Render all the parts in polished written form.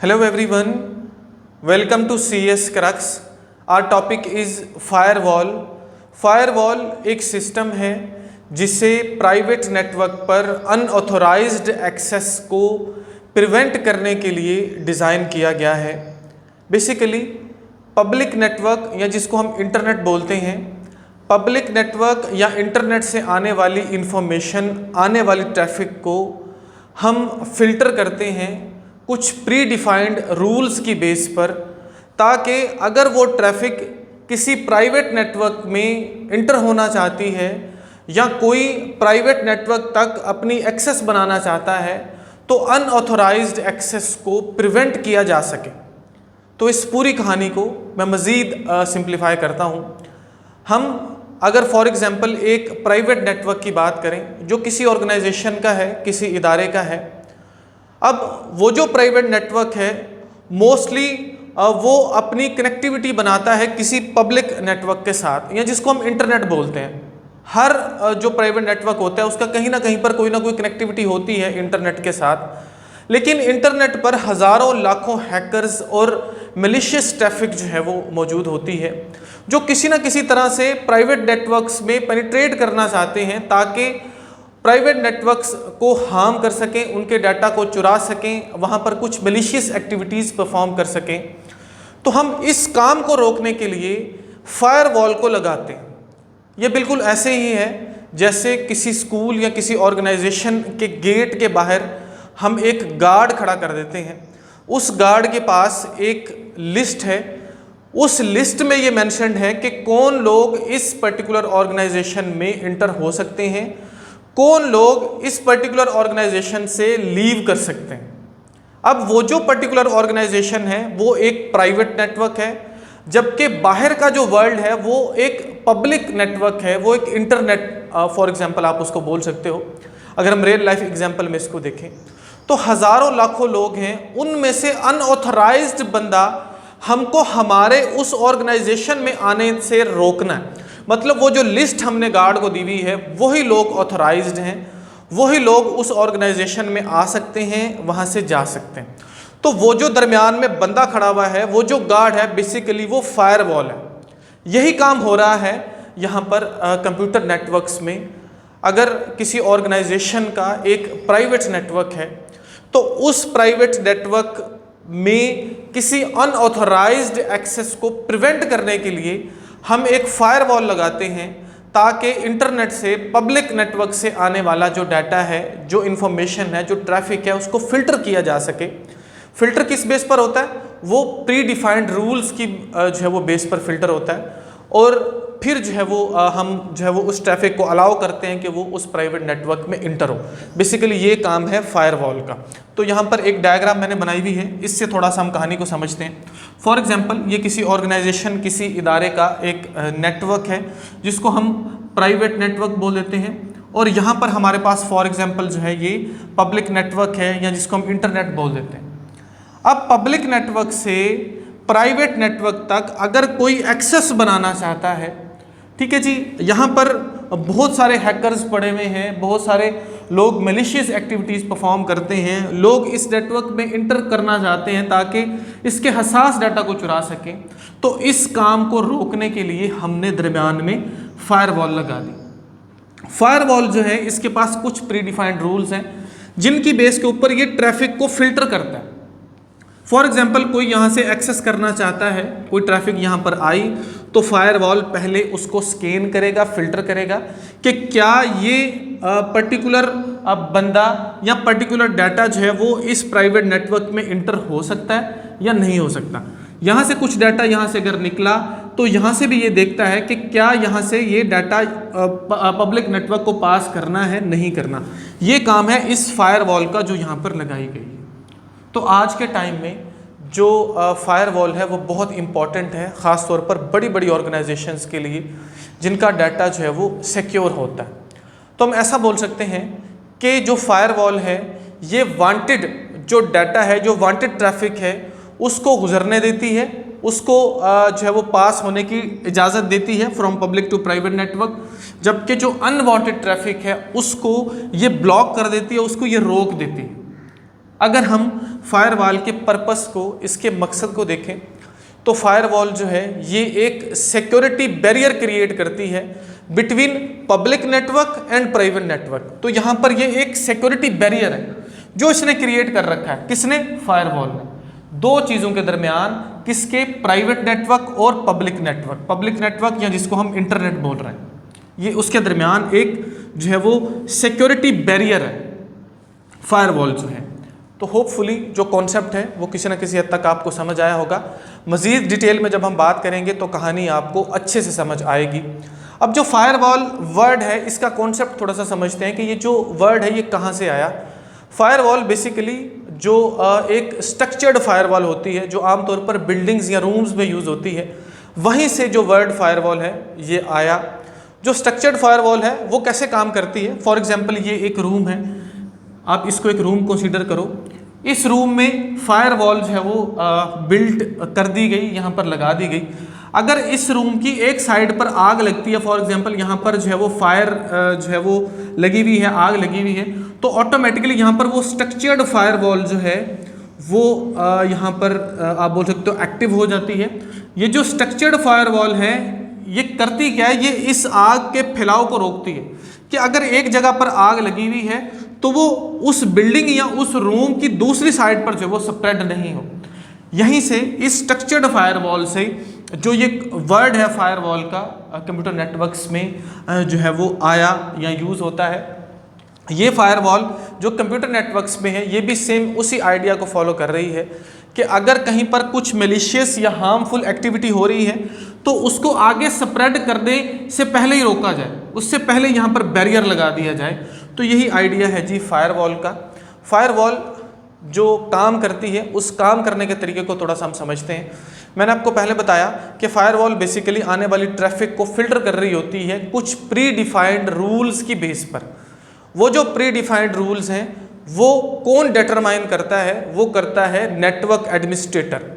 Hello everyone, welcome to CS Crux. Our topic is firewall. Firewall एक system है जिसे private network पर unauthorised access को prevent करने के लिए डिज़ाइन किया गया है। बेसिकली पब्लिक नेटवर्क या जिसको हम इंटरनेट बोलते हैं, पब्लिक नेटवर्क या इंटरनेट से आने वाली इंफॉर्मेशन, आने वाली ट्रैफिक को हम फिल्टर करते हैं कुछ प्री डिफाइंड रूल्स की बेस पर, ताकि अगर वो ट्रैफिक किसी प्राइवेट नेटवर्क में इंटर होना चाहती है या कोई प्राइवेट नेटवर्क तक अपनी एक्सेस बनाना चाहता है तो अनऑथोराइज्ड एक्सेस को प्रिवेंट किया जा सके। तो इस पूरी कहानी को मैं मज़ीद सिंप्लीफाई करता हूँ। हम अगर फॉर एग्ज़ाम्पल एक प्राइवेट नेटवर्क की बात करें जो किसी ऑर्गेनाइजेशन का है, किसी इदारे का है, अब वो जो प्राइवेट नेटवर्क है मोस्टली वो अपनी कनेक्टिविटी बनाता है किसी पब्लिक नेटवर्क के साथ, या जिसको हम इंटरनेट बोलते हैं। हर जो प्राइवेट नेटवर्क होता है उसका कहीं ना कहीं पर कोई ना कोई कनेक्टिविटी होती है इंटरनेट के साथ। लेकिन इंटरनेट पर हज़ारों लाखों हैकर्स और मैलिशियस ट्रैफिक जो है वो मौजूद होती है, जो किसी ना किसी तरह से प्राइवेट नेटवर्क्स में पेनिट्रेट करना चाहते हैं ताकि प्राइवेट नेटवर्क्स को हार्म कर सकें, उनके डाटा को चुरा सकें, वहाँ पर कुछ मैलिशियस एक्टिविटीज़ परफॉर्म कर सकें। तो हम इस काम को रोकने के लिए फायरवॉल को लगाते हैं। ये बिल्कुल ऐसे ही है जैसे किसी स्कूल या किसी ऑर्गेनाइजेशन के गेट के बाहर हम एक गार्ड खड़ा कर देते हैं। उस गार्ड के पास एक लिस्ट है, उस लिस्ट में ये मेंशन्ड है कि कौन लोग इस पर्टिकुलर ऑर्गेनाइजेशन में इंटर हो सकते हैं, कौन लोग इस पर्टिकुलर ऑर्गेनाइजेशन से लीव कर सकते हैं। अब वो जो पर्टिकुलर ऑर्गेनाइजेशन है वो एक प्राइवेट नेटवर्क है, जबकि बाहर का जो वर्ल्ड है वो एक पब्लिक नेटवर्क है, वो एक इंटरनेट फॉर एग्जांपल आप उसको बोल सकते हो। अगर हम रियल लाइफ एग्जांपल में इसको देखें तो हज़ारों लाखों लोग हैं, उनमें से अनऑथराइज्ड बंदा हमको हमारे उस ऑर्गेनाइजेशन में आने से रोकना है। मतलब वो जो लिस्ट हमने गार्ड को दी हुई है वही लोग ऑथराइज्ड हैं, वही लोग उस ऑर्गेनाइजेशन में आ सकते हैं, वहाँ से जा सकते हैं। तो वो जो दरमियान में बंदा खड़ा हुआ है, वो जो गार्ड है, बेसिकली वो फायरवॉल है। यही काम हो रहा है यहाँ पर कंप्यूटर नेटवर्क्स में। अगर किसी ऑर्गेनाइजेशन का एक प्राइवेट नेटवर्क है तो उस प्राइवेट नेटवर्क में किसी अनऑथराइज्ड एक्सेस को प्रिवेंट करने के लिए हम एक फायरवॉल लगाते हैं ताकि इंटरनेट से, पब्लिक नेटवर्क से आने वाला जो डाटा है, जो इन्फॉर्मेशन है, जो ट्रैफिक है, उसको फ़िल्टर किया जा सके। फ़िल्टर किस बेस पर होता है? वो प्री डिफाइंड रूल्स की जो है वो बेस पर फ़िल्टर होता है, और फिर जो है वो हम जो है वो उस ट्रैफिक को अलाउ करते हैं कि वो उस प्राइवेट नेटवर्क में इंटर हो। बेसिकली ये काम है फायरवॉल का। तो यहाँ पर एक डायग्राम मैंने बनाई हुई है, इससे थोड़ा सा हम कहानी को समझते हैं। फॉर एग्जांपल ये किसी ऑर्गेनाइजेशन, किसी इदारे का एक नेटवर्क है जिसको हम प्राइवेट नेटवर्क बोल देते हैं, और यहाँ पर हमारे पास फॉर एग्जांपल जो है ये पब्लिक नेटवर्क है या जिसको हम इंटरनेट बोल देते हैं। अब पब्लिक नेटवर्क से प्राइवेट नेटवर्क तक अगर कोई एक्सेस बनाना चाहता है, ठीक है जी, यहाँ पर बहुत सारे हैकर्स पड़े हुए हैं, बहुत सारे लोग मैलिशियस एक्टिविटीज़ परफॉर्म करते हैं, लोग इस नेटवर्क में इंटर करना चाहते हैं ताकि इसके हसास डाटा को चुरा सकें। तो इस काम को रोकने के लिए हमने दरमियान में फायरवॉल लगा दी। फायरवॉल जो है इसके पास कुछ प्री डिफाइंड रूल्स हैं जिनकी बेस के ऊपर ये ट्रैफिक को फिल्टर करता है। फॉर एग्जाम्पल कोई यहाँ से एक्सेस करना चाहता है, कोई ट्रैफिक यहाँ पर आई तो फायरवॉल पहले उसको स्कैन करेगा, फिल्टर करेगा कि क्या ये पर्टिकुलर बंदा या पर्टिकुलर डाटा जो है वो इस प्राइवेट नेटवर्क में इंटर हो सकता है या नहीं हो सकता। यहाँ से कुछ डाटा यहाँ से अगर निकला तो यहाँ से भी ये देखता है कि क्या यहाँ से ये डाटा पब्लिक नेटवर्क को पास करना है, नहीं करना। ये काम है इस फायरवॉल का जो यहाँ पर लगाई गई है। तो आज के टाइम में जो फायरवॉल है वो बहुत इम्पॉर्टेंट है, ख़ास तौर पर बड़ी बड़ी ऑर्गेनाइजेशंस के लिए जिनका डाटा जो है वो सिक्योर होता है। तो हम ऐसा बोल सकते हैं कि जो फायरवॉल है ये वांटेड जो डाटा है, जो वांटेड ट्रैफिक है उसको गुजरने देती है, उसको जो है वो पास होने की इजाज़त देती है from public to private network, जबकि जो अनवांटेड ट्रैफिक है उसको ये ब्लॉक कर देती है, उसको ये रोक देती है। अगर हम फायरवॉल के पर्पस को, इसके मकसद को देखें तो फायरवॉल जो है ये एक सिक्योरिटी बैरियर क्रिएट करती है between public network and private network. तो यहाँ पर ये एक सिक्योरिटी बैरियर है जो इसने क्रिएट कर रखा है। किसने? फायरवॉल ने। दो चीज़ों के दरमियान, किसके? प्राइवेट नेटवर्क और पब्लिक नेटवर्क। पब्लिक नेटवर्क या जिसको हम इंटरनेट बोल रहे हैं, ये उसके दरमियान एक जो है वो सिक्योरिटी बैरियर है फायरवॉल जो है। तो होपफुली जो कॉन्सेप्ट है वो किसी न किसी हद तक आपको समझ आया होगा। मज़ीद डिटेल में जब हम बात करेंगे तो कहानी आपको अच्छे से समझ आएगी। अब जो फायरवॉल वर्ड है इसका कॉन्सेप्ट थोड़ा सा समझते हैं कि ये जो वर्ड है ये कहाँ से आया। फायरवॉल बेसिकली जो एक स्ट्रक्चर्ड फायरवॉल होती है जो आमतौर पर बिल्डिंग्स या रूम्स में यूज़ होती है, वहीं से जो वर्ड फायरवॉल है ये आया। जो स्ट्रक्चर्ड फायरवॉल है वो कैसे काम करती है? फॉर एग्जांपल ये एक रूम है, आप इसको एक रूम कंसीडर करो। इस रूम में फायरवॉल जो है वो बिल्ट कर दी गई, यहाँ पर लगा दी गई। अगर इस रूम की एक साइड पर आग लगती है, फॉर एग्जांपल यहाँ पर जो है वो फायर जो है वो लगी हुई है, आग लगी हुई है, तो ऑटोमेटिकली यहाँ पर वो स्ट्रक्चर्ड फायरवॉल जो है वो यहाँ पर आप बोल सकते हो एक्टिव हो जाती है। ये जो स्ट्रक्चर्ड फायरवॉल है ये करती क्या है? ये इस आग के फैलाव को रोकती है कि अगर एक जगह पर आग लगी हुई है तो वो उस बिल्डिंग या उस रूम की दूसरी साइड पर जो वो स्प्रेड नहीं हो। यहीं से इस स्ट्रक्चर्ड फायरवॉल से जो ये वर्ड है फायरवॉल का कंप्यूटर नेटवर्क्स में जो है वो आया या यूज़ होता है। ये फायरवॉल जो कंप्यूटर नेटवर्क्स में है ये भी सेम उसी आइडिया को फॉलो कर रही है कि अगर कहीं पर कुछ मैलिशियस या हार्मफुल एक्टिविटी हो रही है तो उसको आगे स्प्रेड करने से पहले ही रोका जाए, उससे पहले यहाँ पर बैरियर लगा दिया जाए। तो यही आइडिया है जी फायरवॉल का। फायरवॉल जो काम करती है उस काम करने के तरीके को थोड़ा सा हम समझते हैं। मैंने आपको पहले बताया कि फायरवॉल बेसिकली आने वाली ट्रैफिक को फिल्टर कर रही होती है कुछ प्री डिफाइंड रूल्स की बेस पर। वो जो प्री डिफाइंड रूल्स हैं वो कौन डिटरमाइन करता है? वो करता है नेटवर्क एडमिनिस्ट्रेटर।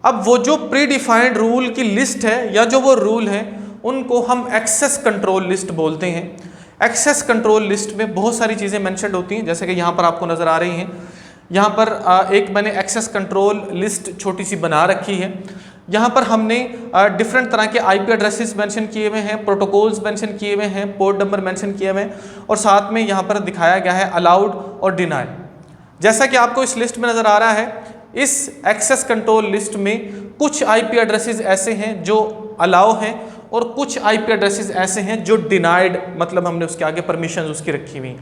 अब वो जो प्री डिफाइंड रूल की लिस्ट है या जो वो रूल है उनको हम एक्सेस कंट्रोल लिस्ट बोलते हैं। एक्सेस कंट्रोल लिस्ट में बहुत सारी चीज़ें मेंशन होती हैं, जैसे कि यहाँ पर आपको नज़र आ रही हैं। यहाँ पर एक मैंने एक्सेस कंट्रोल लिस्ट छोटी सी बना रखी है। यहाँ पर हमने डिफरेंट तरह के आईपी एड्रेसेस मेंशन किए हुए हैं, प्रोटोकॉल्स मेंशन किए हुए हैं, पोर्ट नंबर मेंशन किए हुए हैं और साथ में यहाँ पर दिखाया गया है अलाउड और डिनाई। जैसा कि आपको इस लिस्ट में नज़र आ रहा है, इस एक्सेस कंट्रोल लिस्ट में कुछ आईपी एड्रेसेस ऐसे हैं जो अलाउ हैं और कुछ आईपी एड्रेसेस ऐसे हैं जो डिनाइड, मतलब हमने उसके आगे परमिशन उसकी रखी हुई।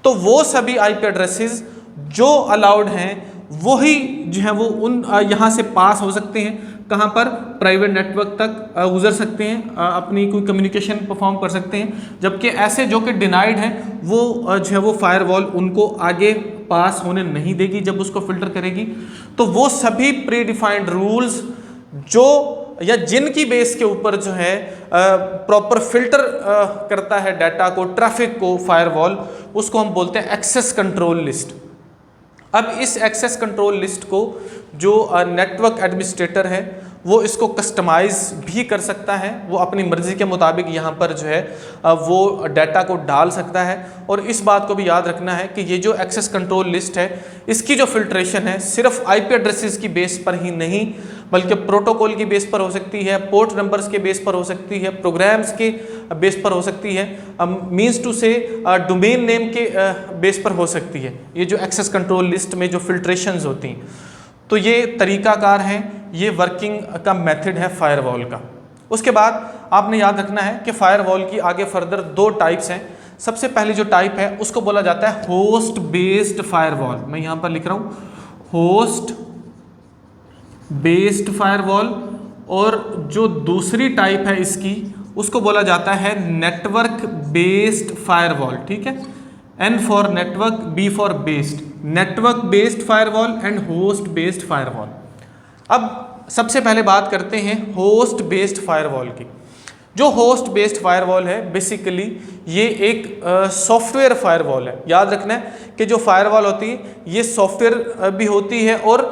तो वो सभी आईपी एड्रेसेस जो अलाउड हैं वही जो है वो उन यहाँ से पास हो सकते हैं। कहाँ पर? प्राइवेट नेटवर्क तक गुजर सकते हैं, अपनी कोई कम्युनिकेशन परफॉर्म कर सकते हैं। जबकि ऐसे जो कि डिनाइड हैं वो जो है वो फायरवॉल उनको आगे पास होने नहीं देगी जब उसको फिल्टर करेगी। तो वो सभी प्री डिफाइंड रूल्स जो या जिनकी बेस के ऊपर जो है प्रॉपर फिल्टर करता है डाटा को, ट्रैफिक को फायरवॉल, उसको हम बोलते हैं एक्सेस कंट्रोल लिस्ट। अब इस एक्सेस कंट्रोल लिस्ट को जो नेटवर्क एडमिनिस्ट्रेटर है वो इसको कस्टमाइज़ भी कर सकता है। वो अपनी मर्ज़ी के मुताबिक यहाँ पर जो है वो डाटा को डाल सकता है। और इस बात को भी याद रखना है कि ये जो एक्सेस कंट्रोल लिस्ट है इसकी जो फिल्ट्रेशन है सिर्फ आईपी एड्रेसेस की बेस पर ही नहीं बल्कि प्रोटोकॉल की बेस पर हो सकती है, पोर्ट नंबर्स के बेस पर हो सकती है, प्रोग्राम्स के बेस पर हो सकती है, मीन्स टू से डोमेन नेम के बेस पर हो सकती है। ये जो एक्सेस कंट्रोल लिस्ट में जो फिल्ट्रेशंस होती हैं, तो ये तरीकाकार है, ये वर्किंग का मेथड है फायरवॉल का। उसके बाद आपने याद रखना है कि फायरवॉल की आगे फर्दर दो टाइप्स हैं। सबसे पहली जो टाइप है उसको बोला जाता है होस्ट बेस्ड फायरवॉल। मैं यहाँ पर लिख रहा हूँ होस्ट बेस्ड फायरवॉल। और जो दूसरी टाइप है इसकी उसको बोला जाता है नेटवर्क बेस्ड फायरवॉल। ठीक है, N for network, B for based, network based firewall and host based firewall. अब सबसे पहले बात करते हैं होस्ट बेस्ड फायरवॉल की। जो होस्ट बेस्ड फायरवॉल है बेसिकली ये एक सॉफ्टवेयर फायरवॉल है। याद रखना है कि जो फायरवॉल होती है ये सॉफ्टवेयर भी होती है और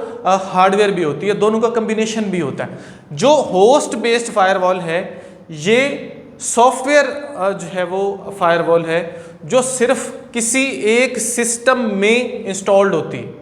हार्डवेयर भी होती है, दोनों का कम्बिनेशन भी होता है। जो होस्ट बेस्ड फायरवॉल है ये सॉफ्टवेयर जो है वो फायरवॉल है जो सिर्फ किसी एक सिस्टम में इंस्टॉल्ड होती है।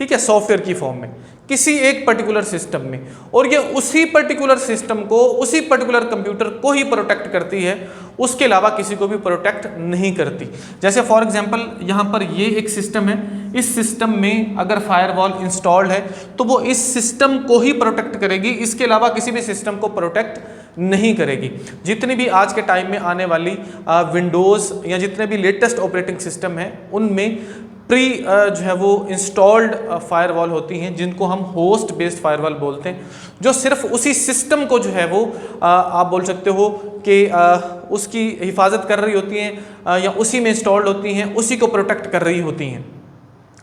ठीक है, सॉफ्टवेयर की फॉर्म में किसी एक पर्टिकुलर सिस्टम में, और ये उसी पर्टिकुलर सिस्टम को, उसी पर्टिकुलर कंप्यूटर को ही प्रोटेक्ट करती है, उसके अलावा किसी को भी प्रोटेक्ट नहीं करती। जैसे फॉर एग्जांपल यहाँ पर ये एक सिस्टम है, इस सिस्टम में अगर फायरवॉल इंस्टॉल्ड है तो वो इस सिस्टम को ही प्रोटेक्ट करेगी, इसके अलावा किसी भी सिस्टम को प्रोटेक्ट नहीं करेगी। जितनी भी आज के टाइम में आने वाली विंडोज़ या जितने भी लेटेस्ट ऑपरेटिंग सिस्टम हैं उनमें प्री जो है वो इंस्टॉल्ड फायरवॉल होती हैं, जिनको हम होस्ट बेस्ड फायरवॉल बोलते हैं, जो सिर्फ उसी सिस्टम को जो है वो आप बोल सकते हो कि उसकी हिफाजत कर रही होती हैं या उसी में इंस्टॉल्ड होती हैं, उसी को प्रोटेक्ट कर रही होती हैं।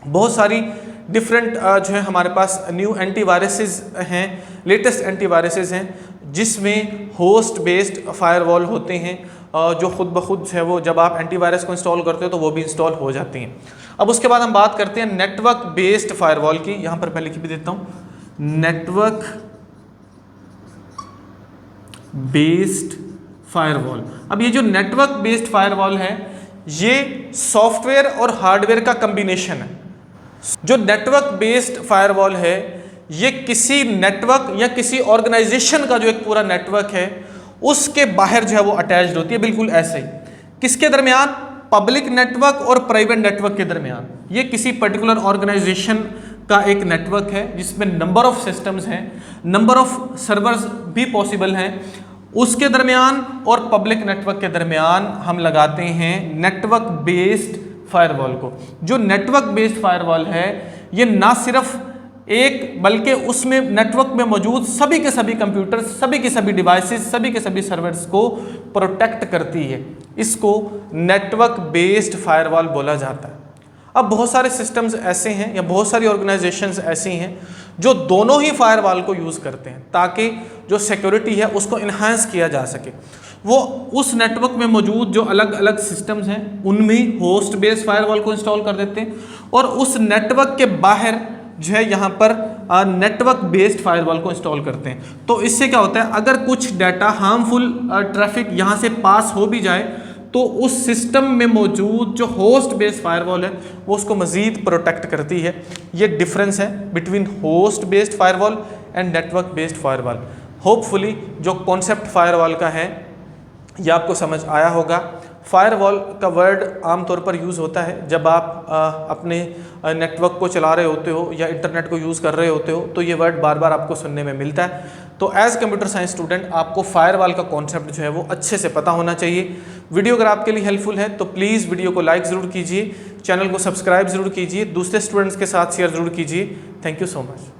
बहुत सारी डिफरेंट जो है हमारे पास न्यू एंटीवायरसेस हैं, लेटेस्ट एंटीवायरसेस हैं, जिसमें होस्ट बेस्ड फायरवॉल होते हैं, जो खुद ब खुद है वो जब आप एंटीवायरस को इंस्टॉल करते हो तो वो भी इंस्टॉल हो जाती हैं। अब उसके बाद हम बात करते हैं नेटवर्क बेस्ड फायरवॉल की। यहाँ पर मैं लिख भी देता हूँ, नेटवर्क बेस्ड फायरवॉल। अब ये जो नेटवर्क बेस्ड फायरवॉल है ये सॉफ्टवेयर और हार्डवेयर का कम्बिनेशन है। जो नेटवर्क बेस्ड फायरवॉल है ये किसी नेटवर्क या किसी ऑर्गेनाइजेशन का जो एक पूरा नेटवर्क है उसके बाहर जो है वो अटैच्ड होती है, बिल्कुल ऐसे ही। किसके दरमियान? पब्लिक नेटवर्क और प्राइवेट नेटवर्क के दरमियान। ये किसी पर्टिकुलर ऑर्गेनाइजेशन का एक नेटवर्क है जिसमें नंबर ऑफ सिस्टम्स हैं, नंबर ऑफ सर्वर्स भी पॉसिबल हैं, उसके दरमियान और पब्लिक नेटवर्क के दरमियान हम लगाते हैं नेटवर्क बेस्ड फायरवॉल को। जो नेटवर्क बेस्ड फायरवॉल है ये ना सिर्फ एक बल्कि उसमें नेटवर्क में मौजूद सभी के सभी कंप्यूटर, सभी के सभी डिवाइसेस, सभी के सभी सर्वर्स को प्रोटेक्ट करती है। इसको नेटवर्क बेस्ड फायरवॉल बोला जाता है। अब बहुत सारे सिस्टम्स ऐसे हैं या बहुत सारी ऑर्गेनाइजेशंस ऐसी हैं जो दोनों ही फायरवॉल को यूज़ करते हैं ताकि जो सिक्योरिटी है उसको इन्हांस किया जा सके। वो उस नेटवर्क में मौजूद जो अलग अलग सिस्टम्स हैं उनमें होस्ट बेस्ड फायरवॉल को इंस्टॉल कर देते हैं और उस नेटवर्क के बाहर जो है यहाँ पर नेटवर्क बेस्ड फायरवॉल को इंस्टॉल करते हैं। तो इससे क्या होता है, अगर कुछ डाटा हार्मफुल ट्रैफिक यहाँ से पास हो भी जाए तो उस सिस्टम में मौजूद जो होस्ट बेस्ड फायरवॉल है वो उसको मज़ीद प्रोटेक्ट करती है। ये डिफरेंस है between host based firewall and network based firewall. Hopefully जो कॉन्सेप्ट फायरवॉल का है ये आपको समझ आया होगा। फायरवॉल का वर्ड आमतौर पर यूज़ होता है जब आप अपने नेटवर्क को चला रहे होते हो या इंटरनेट को यूज़ कर रहे होते हो, तो ये वर्ड बार बार आपको सुनने में मिलता है। तो एज़ कंप्यूटर साइंस स्टूडेंट आपको फायरवॉल का कॉन्सेप्ट जो है वो अच्छे से पता होना चाहिए। वीडियो अगर आपके लिए हेल्पफुल है तो प्लीज़ वीडियो को लाइक ज़रूर कीजिए, चैनल को सब्सक्राइब ज़रूर कीजिए, दूसरे स्टूडेंट्स के साथ शेयर ज़रूर कीजिए। Thank you so much.